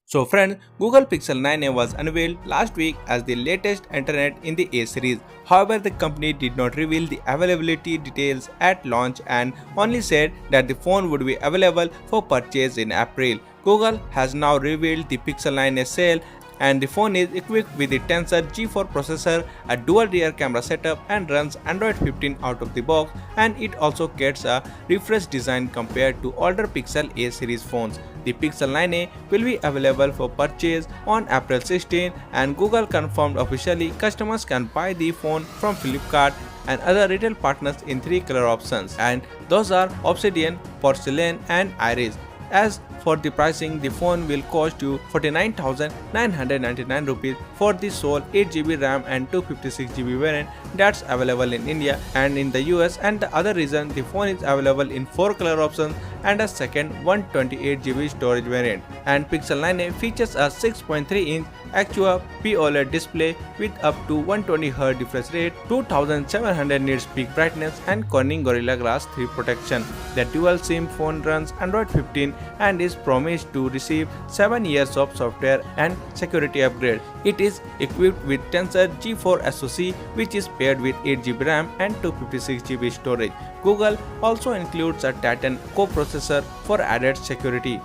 So friends, Google Pixel 9a was unveiled last week as the latest internet in the A series. However, the company did not reveal the availability details at launch and only said that the phone would be available for purchase in April. Google has now revealed the Pixel 9a sale and the phone is equipped with the Tensor G4 processor, a dual rear camera setup and runs Android 15 out of the box, and it also gets a refreshed design compared to older Pixel A series phones. The Pixel 9a will be available for purchase on April 16 and Google confirmed officially customers can buy the phone from Flipkart and other retail partners in three color options, and those are Obsidian, Porcelain and Iris. As for the pricing, the phone will cost you 49,999 rupees for the sole 8GB RAM and 256GB variant that's available in India and in the US, and the other reason the phone is available in 4 color options and a second 128GB storage variant. And Pixel 9a features a 6.3-inch Actua POLED display with up to 120Hz refresh rate, 2700 nits peak brightness and Corning Gorilla Glass 3 protection. The dual SIM phone runs Android 15 and is promised to receive 7 years of software and security upgrade. It is equipped with Tensor G4 SoC which is paired with 8GB RAM and 256GB storage. Google also includes a Titan coprocessor for added security.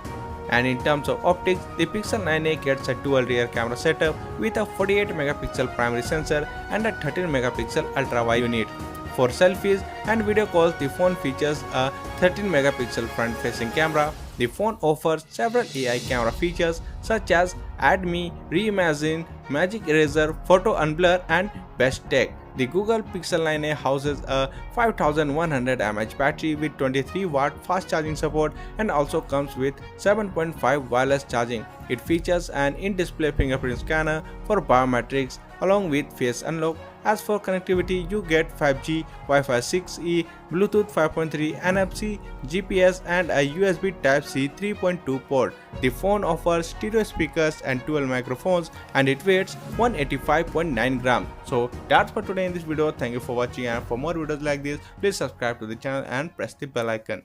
And in terms of optics, the Pixel 9a gets a dual rear camera setup with a 48MP primary sensor and a 13MP ultra-wide unit. For selfies and video calls, the phone features a 13MP front-facing camera. The phone offers several AI camera features such as Add Me, Reimagine, Magic Eraser, Photo Unblur and Best Tech. The Google Pixel 9a houses a 5100 mAh battery with 23W fast charging support and also comes with 7.5 wireless charging. It features an in-display fingerprint scanner for biometrics along with face unlock. As for connectivity, you get 5G, Wi-Fi 6E, Bluetooth 5.3, NFC, GPS and a USB Type-C 3.2 port. The phone offers stereo speakers and dual microphones and it weighs 185.9 grams. So that's for today in this video. Thank you for watching, and for more videos like this, please subscribe to the channel and press the bell icon.